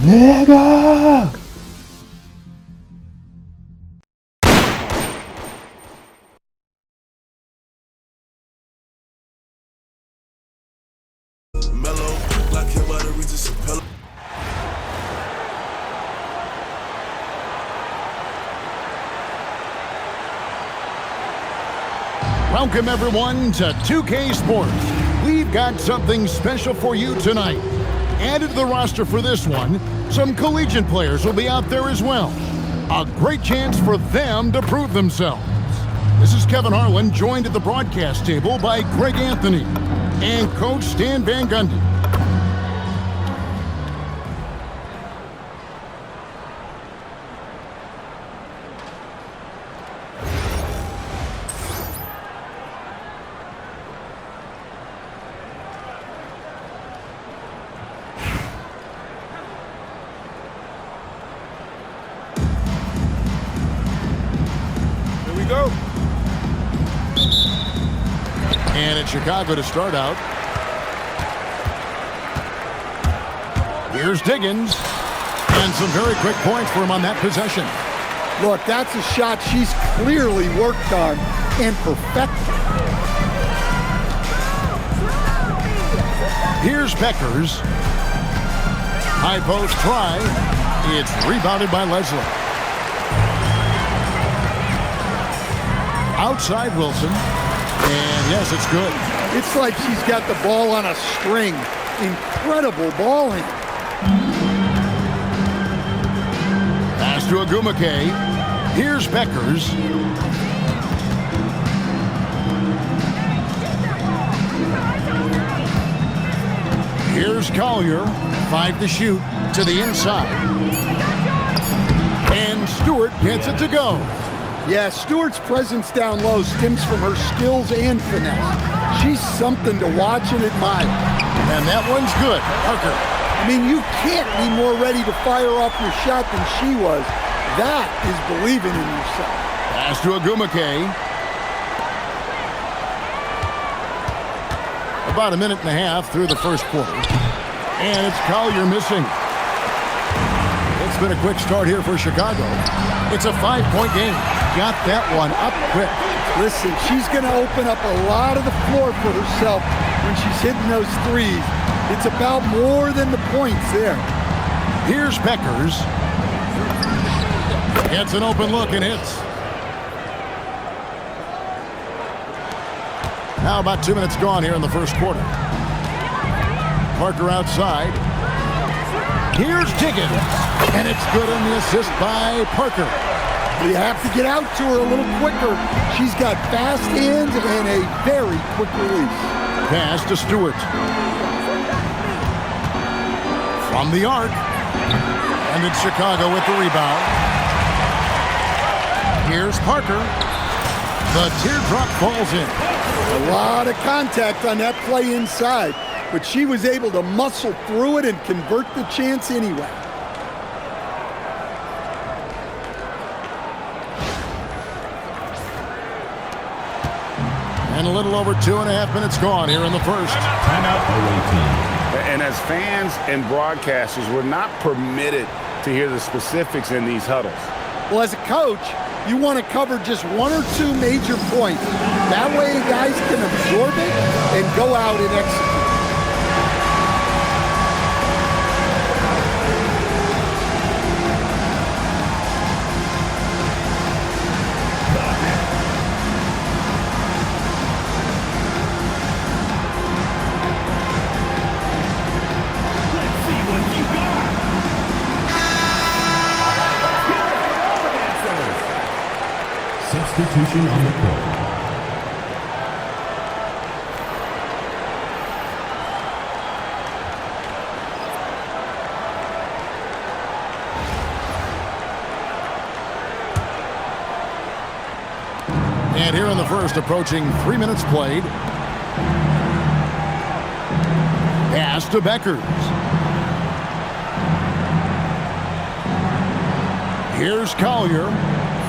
내가 Welcome everyone to 2K Sports. We've got something special for you tonight. Added to the roster for this one, some collegiate players will be out there as well. A great chance for them to prove themselves. This is Kevin Harlan, joined at the broadcast table by Greg Anthony and Coach Stan Van Gundy. Go. And it's Chicago to start out. Here's Diggins. And some very quick points for him on that possession. Look, that's a shot she's clearly worked on and perfected. Here's Beckers. High post try. It's rebounded by Leslie. Outside Wilson, and yes, it's good. It's like she's got the ball on a string. Incredible balling. Pass to Agumake. Here's Beckers. Here's Collier. 5 to shoot to the inside. And Stewart gets it to go. Yeah, Stewart's presence down low stems from her skills and finesse. She's something to watch and admire. And that one's good. Parker. I mean, you can't be more ready to fire off your shot than she was. That is believing in yourself. Pass to Agumake. About a minute and a half through the first quarter. And it's Collier missing. It's been a quick start here for Chicago. It's a 5-point game. Got that one up quick. Listen, she's going to open up a lot of the floor for herself when she's hitting those threes. It's about more than the points there. Here's Beckers. Gets an open look and hits. Now about 2 minutes gone here in the first quarter. Parker outside. Here's Diggins. And it's good on the assist by Parker. You have to get out to her a little quicker. She's got fast hands and a very quick release. Pass to Stewart. From the arc. And it's Chicago with the rebound. Here's Parker. The teardrop falls in. A lot of contact on that play inside, but she was able to muscle through it and convert the chance anyway. And a little over 2.5 minutes gone here in the first. timeout away team. And as fans and broadcasters, we're not permitted to hear the specifics in these huddles. Well, as a coach, you want to cover just 1 or 2 major points. That way guys can absorb it and go out and execute. Substitution on the court. And here in the first, approaching 3 minutes played. Pass to Beckers. Here's Collier.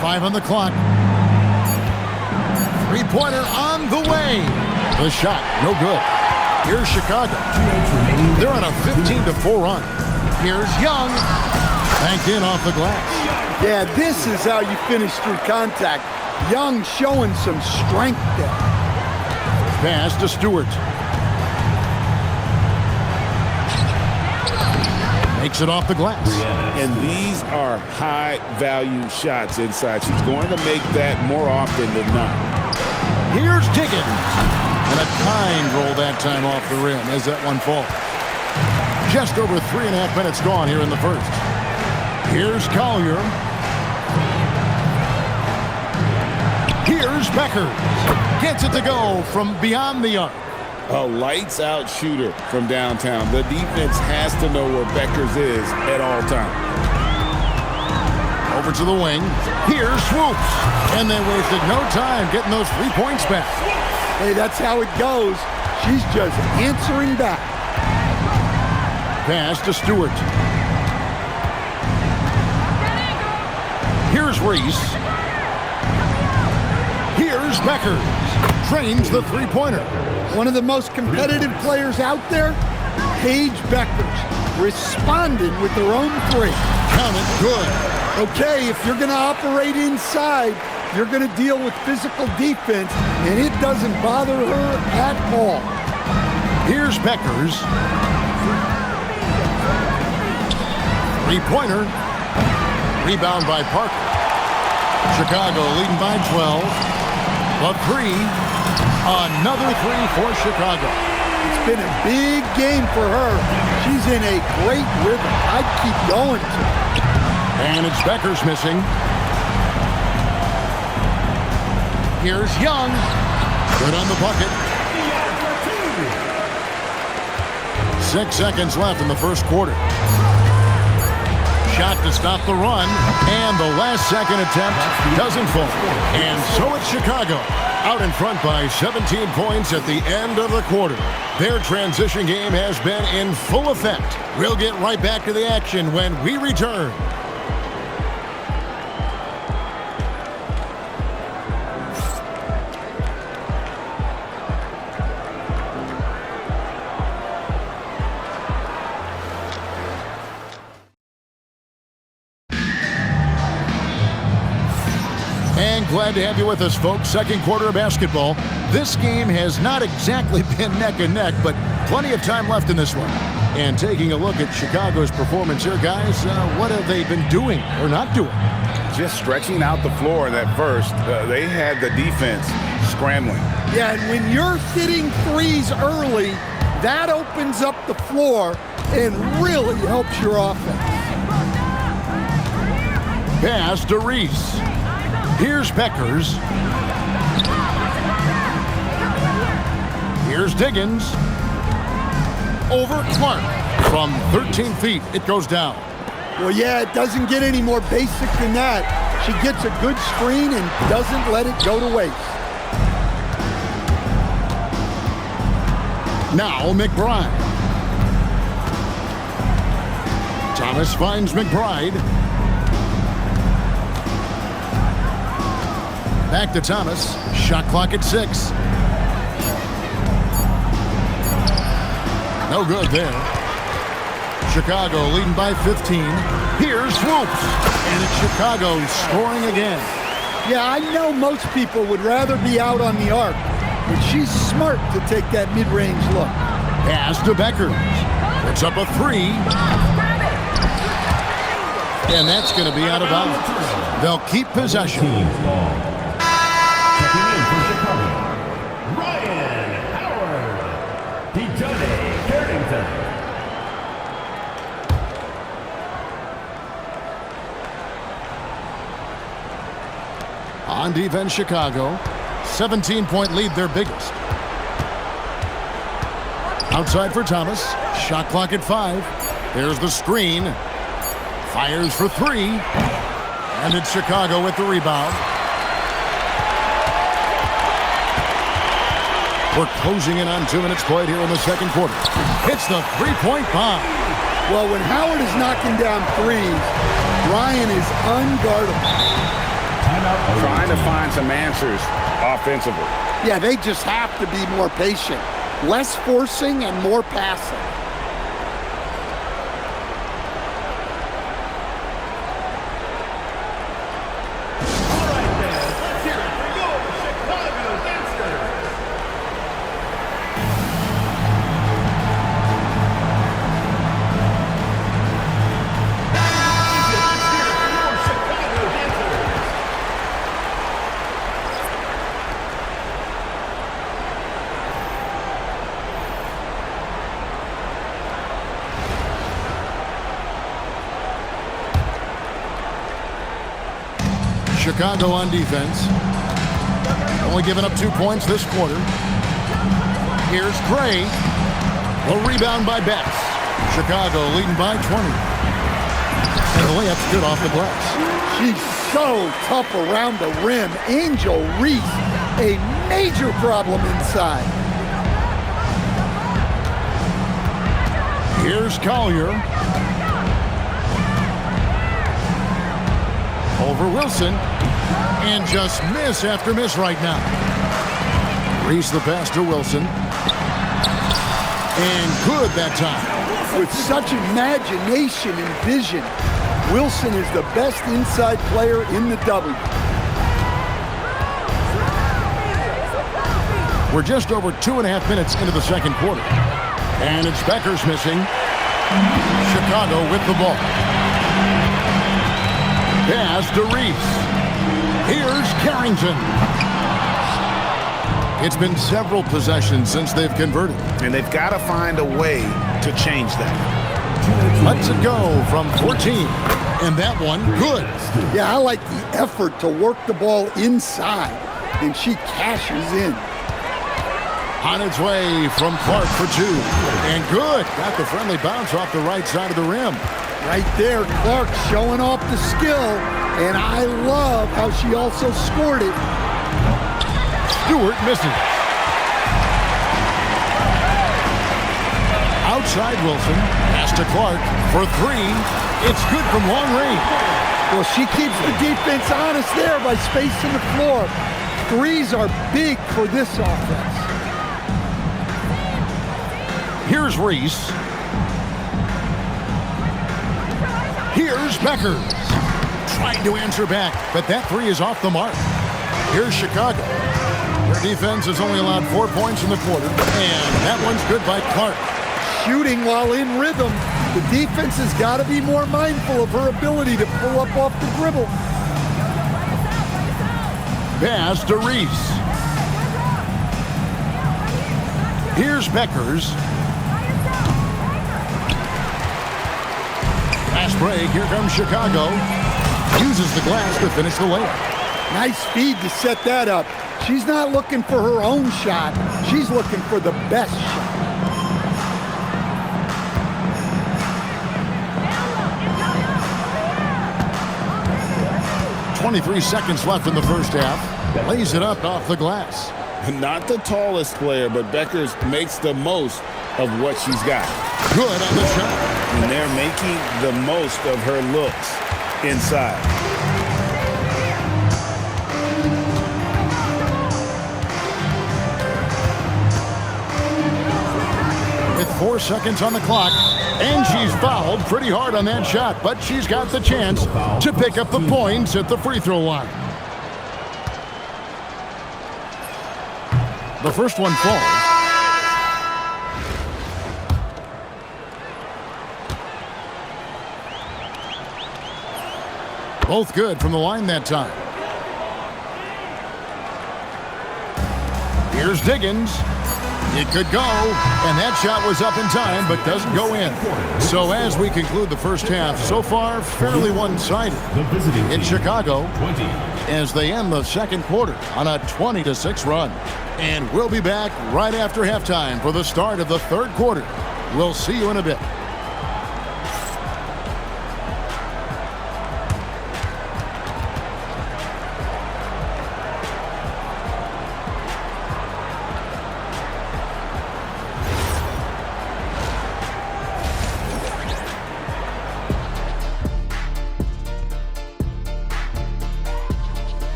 5 on the clock. Three-pointer on the way. The shot, no good. Here's Chicago. They're on a 15-4 run. Here's Young. Banked in off the glass. Yeah, this is how you finish through contact. Young showing some strength there. Pass to Stewart. Makes it off the glass. And these are high-value shots inside. She's going to make that more often than not. Here's Diggins. And a kind roll that time off the rim as that one falls. Just over 3.5 minutes gone here in the first. Here's Collier. Here's Becker. Gets it to go from beyond the arc. A lights-out shooter from downtown. The defense has to know where Beckers is at all times. Over to the wing. Here's Swoops. And they wasted no time getting those 3 points back. Hey, that's how it goes. She's just answering back. Pass to Stewart. Here's Reese. Here's Beckers. Trains the three-pointer. One of the most competitive players out there, Paige Beckers, responding with her own three. Count it good. Okay, if you're going to operate inside, you're going to deal with physical defense, and it doesn't bother her at all. Here's Beckers. Three-pointer. Rebound by Parker. Chicago leading by 12. A three. Another three for Chicago. It's been a big game for her. She's in a great rhythm. I'd keep going to. And it's Beckers missing. Here's Young. Good on the bucket. 6 seconds left in the first quarter. Shot to stop the run, and the last second attempt doesn't fall. And so it's Chicago, out in front by 17 points at the end of the quarter. Their transition game has been in full effect. We'll get right back to the action when we return. And glad to have you with us, folks. Second quarter of basketball. This game has not exactly been neck and neck, but plenty of time left in this one. And taking a look at Chicago's performance here, guys, what have they been doing or not doing? Just stretching out the floor in that first. They had the defense scrambling. Yeah, and when you're hitting threes early, that opens up the floor and really helps your offense. Pass to Reese. Here's Beckers. Here's Diggins. Over Clark. From 13 feet, it goes down. Well, yeah, it doesn't get any more basic than that. She gets a good screen and doesn't let it go to waste. Now McBride. Thomas finds McBride. Back to Thomas. Shot clock at 6. No good there. Chicago leading by 15. Here's Swoops. And it's Chicago scoring again. Yeah, I know most people would rather be out on the arc, but she's smart to take that mid-range look. Pass to Beckers. Puts up a 3. And that's going to be out of bounds. They'll keep possession. Checking in for Chicago, Ryan Howard. Dejounte Carrington. On defense, Chicago. 17-point lead, their biggest. Outside for Thomas. Shot clock at 5. There's the screen. Fires for 3. And it's Chicago with the rebound. We're closing in on 2 minutes played here in the second quarter. It's the three-point bomb. Well, when Howard is knocking down threes, Ryan is unguardable. Trying to find some answers offensively. Yeah, they just have to be more patient. Less forcing and more passing. Chicago on defense. Only giving up 2 points this quarter. Here's Gray. A rebound by Betts. Chicago leading by 20. And the layup's good off the glass. She's so tough around the rim. Angel Reese, a major problem inside. Here's Collier. Over Wilson. And just miss after miss right now. Reese the pass to Wilson. And good that time. With such imagination and vision, Wilson is the best inside player in the W. We're just over 2.5 minutes into the second quarter. And it's Becker's missing. Chicago with the ball. Pass to Reese. Here's Carrington. It's been several possessions since they've converted. And they've got to find a way to change that. Let's it go from 14. And that one, good. Yeah, I like the effort to work the ball inside. And she cashes in. On its way from Clark for 2. And good. Got the friendly bounce off the right side of the rim. Right there, Clark showing off the skill. And I love how she also scored it. Stewart misses. Outside Wilson. Pass to Clark for 3. It's good from long range. Well, she keeps the defense honest there by spacing the floor. Threes are big for this offense. Here's Reese. Here's Becker. Trying to answer back, but that 3 is off the mark. Here's Chicago. Their defense has only allowed 4 points in the quarter, and that one's good by Clark. Shooting while in rhythm, the defense has got to be more mindful of her ability to pull up off the dribble. Pass to Reese. Here's Beckers. Fast break, here comes Chicago. Uses the glass to finish the layup. Nice speed to set that up. She's not looking for her own shot. She's looking for the best shot. 23 seconds left in the first half. Lays it up off the glass. Not the tallest player, but Beckers makes the most of what she's got. Good on the shot. And they're making the most of her looks inside. With 4 seconds on the clock, and she's fouled pretty hard on that shot, but she's got the chance to pick up the points at the free throw line. The first one falls. Both good from the line that time. Here's Diggins. It could go, and that shot was up in time, but doesn't go in. So as we conclude the first half, so far fairly one-sided in Chicago as they end the second quarter on a 20-6 run. And we'll be back right after halftime for the start of the third quarter. We'll see you in a bit.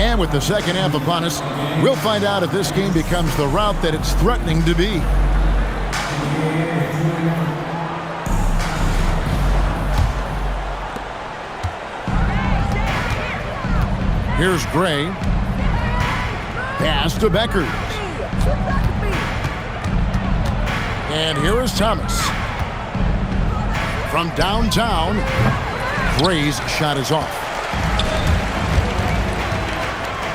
And with the second half upon us, we'll find out if this game becomes the route that it's threatening to be. Here's Gray. Pass to Beckers. And here is Thomas. From downtown, Gray's shot is off.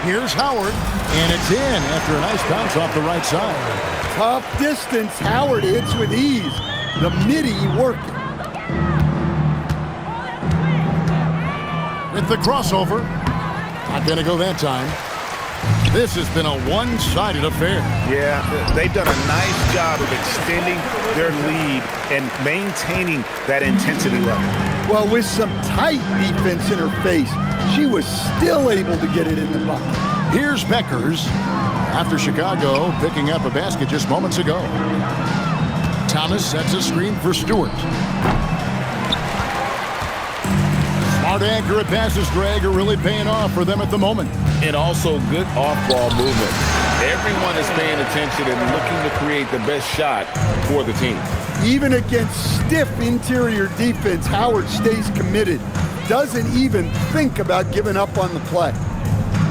Here's Howard, and it's in after a nice bounce off the right side. Tough distance. Howard hits with ease. The midi working. With the crossover. Not going to go that time. This has been a one-sided affair. Yeah, they've done a nice job of extending their lead and maintaining that intensity level. Well, with some tight defense in her face, she was still able to get it in the bucket. Here's Beckers after Chicago picking up a basket just moments ago. Thomas sets a screen for Stewart. Smart, accurate passes, Greg, are really paying off for them at the moment. And also good off-ball movement. Everyone is paying attention and looking to create the best shot for the team. Even against stiff interior defense, Howard stays committed. Doesn't even think about giving up on the play.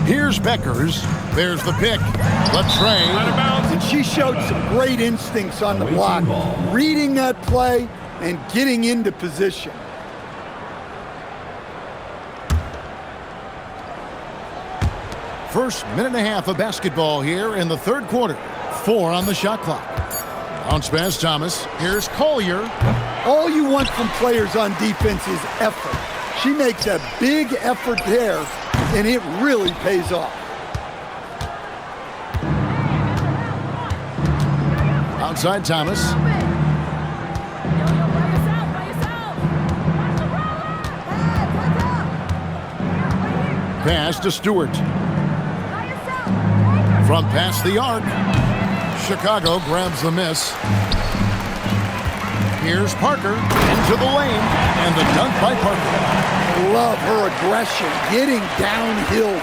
Here's Beckers. There's the pick. Latray. And she showed some great instincts on the block, reading that play and getting into position. First minute and a half of basketball here in the third quarter. 4 on the shot clock. Bounce pass, Thomas. Here's Collier. All you want from players on defense is effort. She makes a big effort there, and it really pays off. Outside Thomas. Pass to Stewart. From past the arc. Chicago grabs the miss. Here's Parker into the lane, and the dunk by Parker. Love her aggression, getting downhill.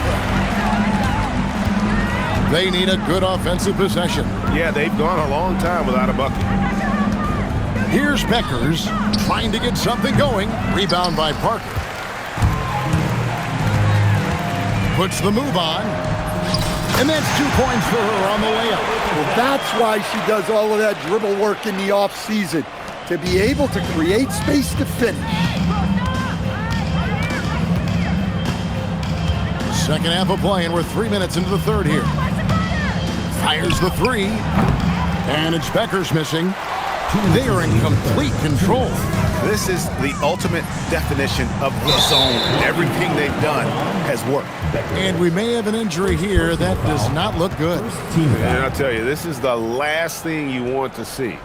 They need a good offensive possession. Yeah, they've gone a long time without a bucket. Here's Beckers trying to get something going. Rebound by Parker. Puts the move on. And that's 2 points for her on the layup. Well, that's why she does all of that dribble work in the offseason, to be able to create space to finish. Second half of play, and we're 3 minutes into the third here. Fires the three, and it's Beckers missing. They are in complete control. This is the ultimate definition of the zone. Everything they've done has worked. And we may have an injury here that does not look good. And I'll tell you, this is the last thing you want to see.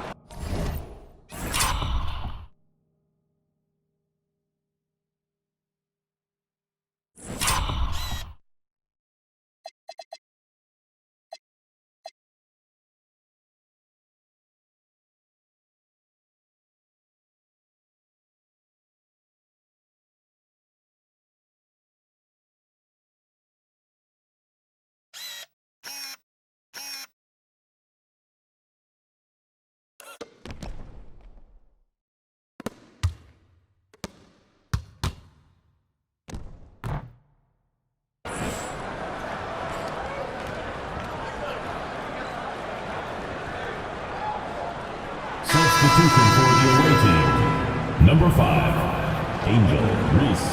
Substitution for the away team. Number 5, Angel Reese.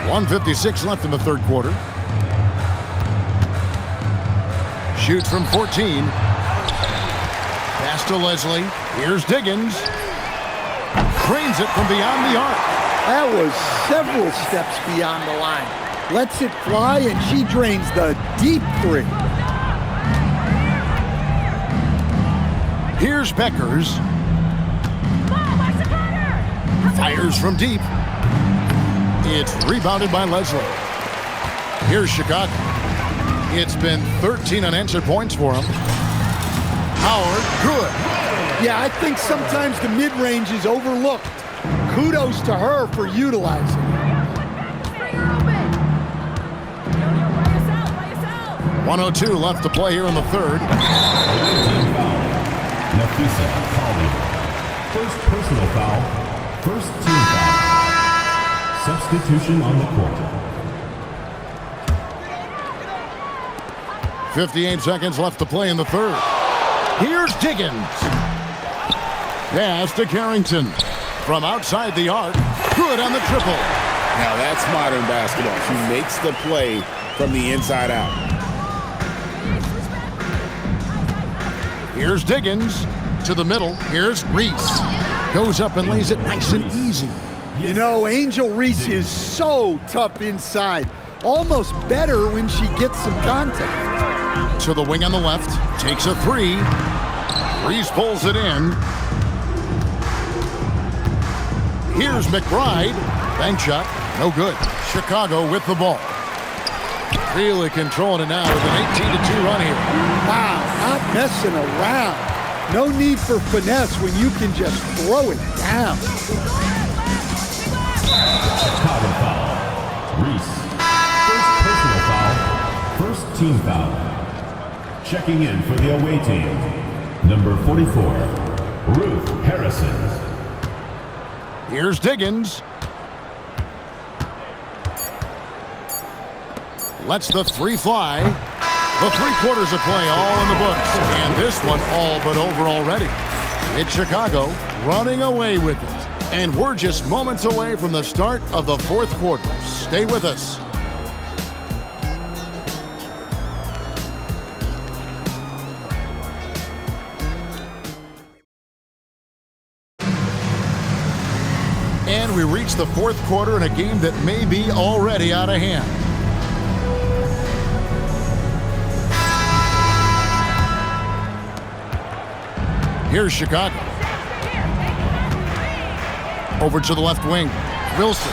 .156 left in the third quarter. Shoots from 14. Pass to Leslie. Here's Diggins. Drains it from beyond the arc. That was several steps beyond the line. Lets it fly, and she drains the deep three. Here's Beckers. Fires from deep. It's rebounded by Leslie. Here's Chicago. It's been 13 unanswered points for him. Howard, good. Yeah, I think sometimes the mid-range is overlooked. Kudos to her for utilizing it. 1:02 left to play here in the third. Team foul. Nafisa Collier. First personal foul. First team foul. Substitution on the court. 58 seconds left to play in the third. Here's Diggins. Pass to Carrington. From outside the arc. Good on the triple. Now that's modern basketball. She makes the play from the inside out. Here's Diggins to the middle. Here's Reese. Goes up and lays it nice and easy. You know, Angel Reese is so tough inside. Almost better when she gets some contact. To the wing on the left. Takes a three. Reese pulls it in. Here's McBride. Bank shot. No good. Chicago with the ball. Really controlling it now with an 18-2 run here. Wow, not messing around. No need for finesse when you can just throw it down. Chicago foul. Reese. First personal foul. First team foul. Checking in for the away team. Number 44, Ruth Harrison. Here's Diggins. Lets the three fly. The 3/4 of play all in the books. And this one all but over already. It's Chicago running away with it. And we're just moments away from the start of the fourth quarter. Stay with us. And we reach the fourth quarter in a game that may be already out of hand. Here's Chicago. Over to the left wing. Wilson.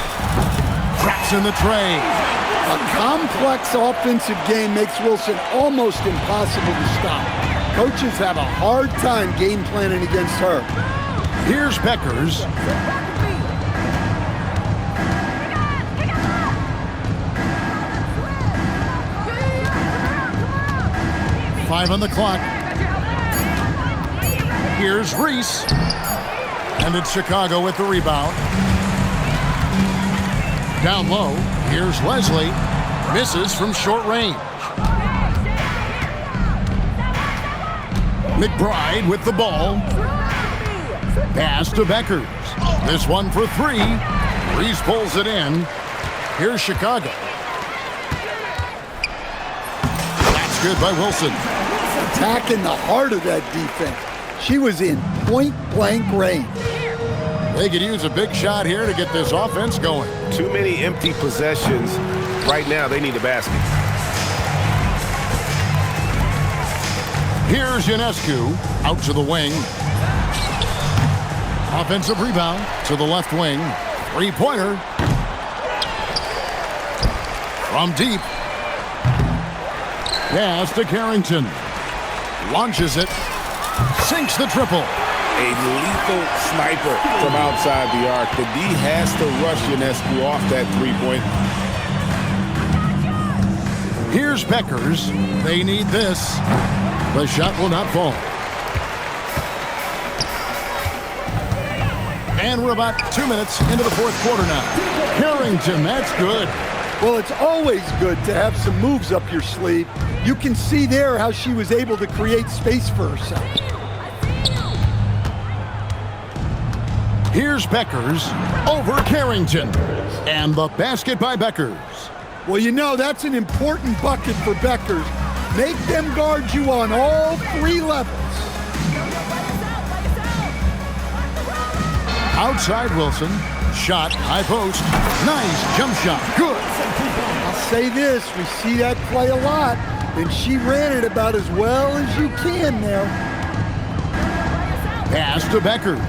Traps in the tray. A complex offensive game makes Wilson almost impossible to stop. Coaches have a hard time game planning against her. Here's Beckers. Five on the clock. Here's Reese. And it's Chicago with the rebound. Down low. Here's Leslie. Misses from short range. McBride with the ball. Pass to Beckers. This one for three. Reese pulls it in. Here's Chicago. That's good by Wilson. Attacking the heart of that defense. She was in point-blank range. They could use a big shot here to get this offense going. Too many empty possessions. Right now, they need a basket. Here's Ionescu out to the wing. Offensive rebound to the left wing. Three-pointer. From deep. Pass to Carrington. Launches it. Sinks the triple. A lethal sniper from outside the arc. The D has to rush Ionescu off that three-point. Here's Beckers. They need this. The shot will not fall. And we're about 2 minutes into the fourth quarter now. Carrington, that's good. Well, it's always good to have some moves up your sleeve. You can see there how she was able to create space for herself. Here's Beckers over Carrington. And the basket by Beckers. Well, you know, that's an important bucket for Beckers. Make them guard you on all three levels. Outside Wilson. Shot, high post. Nice jump shot. Good. I'll say this, we see that play a lot, and she ran it about as well as you can there. Pass to Beckers.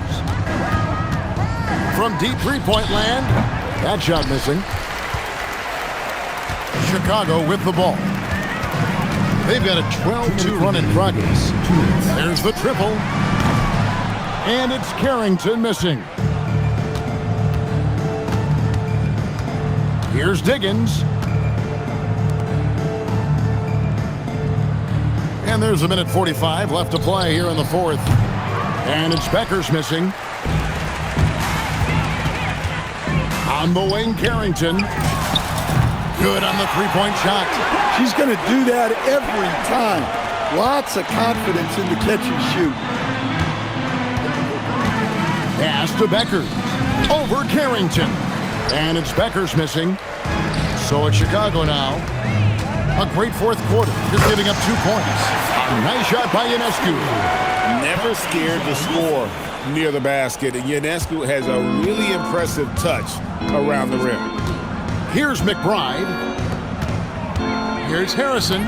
From deep three-point land. That shot missing. Chicago with the ball. They've got a 12-2 run in progress. There's the triple. And it's Carrington missing. Here's Diggins. And there's a minute 45 left to play here in the fourth. And it's Becker's missing. On the wing, Carrington. Good on the three-point shot. She's going to do that every time. Lots of confidence in the catch and shoot. Pass to Becker. Over Carrington. And it's Becker's missing. So it's Chicago now. A great fourth quarter. Just giving up 2 points. A nice shot by Ionescu. Never scared to score near the basket. And Ionescu has a really impressive touch around the rim. Here's McBride. Here's Harrison.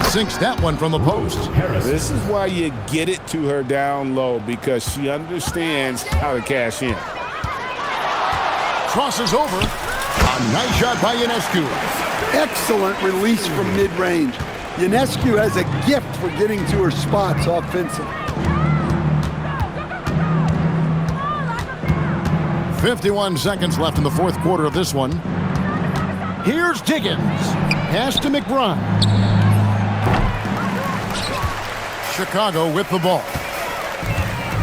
Sinks that one from the post. This is why you get it to her down low, because she understands how to cash in. Crosses over. A nice shot by Ionescu. Excellent release from mid-range. Ionescu has a gift for getting to her spots offensively. 51 seconds left in the fourth quarter of this one. Here's Diggins. Pass to McBride. Chicago with the ball.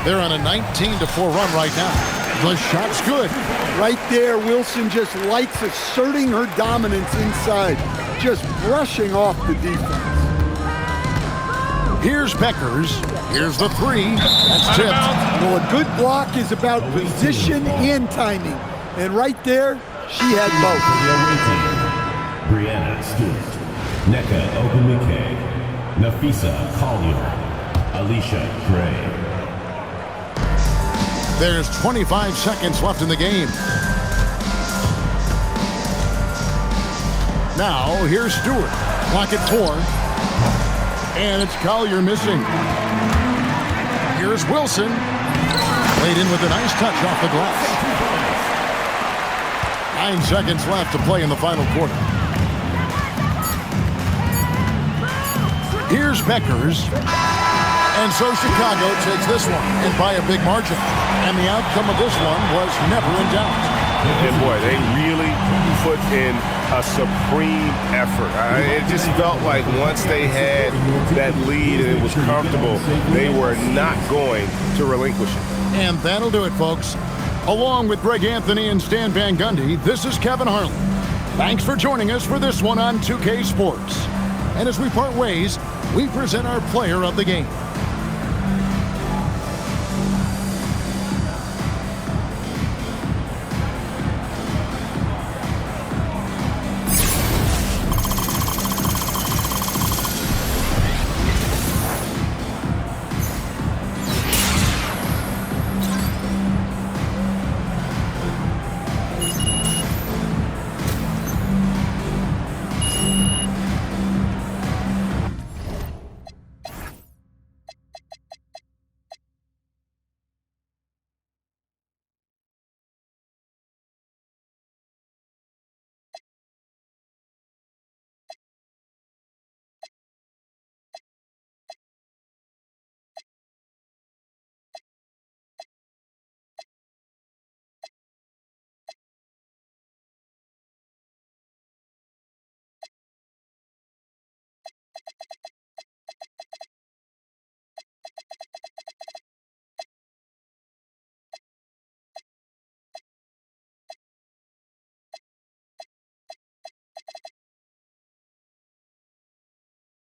They're on a 19-4 run right now. The shot's good. Right there, Wilson just likes asserting her dominance inside, just brushing off the defense. Here's Beckers. Here's the three. That's tipped. Well, a good block is about position and timing. And right there, she had both. Brianna Stewart, Nneka Ogumike, Nafisa Collier, Alicia Gray. There's 25 seconds left in the game. Now, here's Stewart. Clock at 4. And it's Collier missing. Here's Wilson. Laid in with a nice touch off the glass. 9 seconds left to play in the final quarter. Here's Beckers. And so Chicago takes this one, and by a big margin. And the outcome of this one was never in doubt. And boy, they really put in a supreme effort. It just felt like once they had that lead and it was comfortable, they were not going to relinquish it. And that'll do it, folks. Along with Greg Anthony and Stan Van Gundy, this is Kevin Harlan. Thanks for joining us for this one on 2K Sports. And as we part ways, we present our player of the game.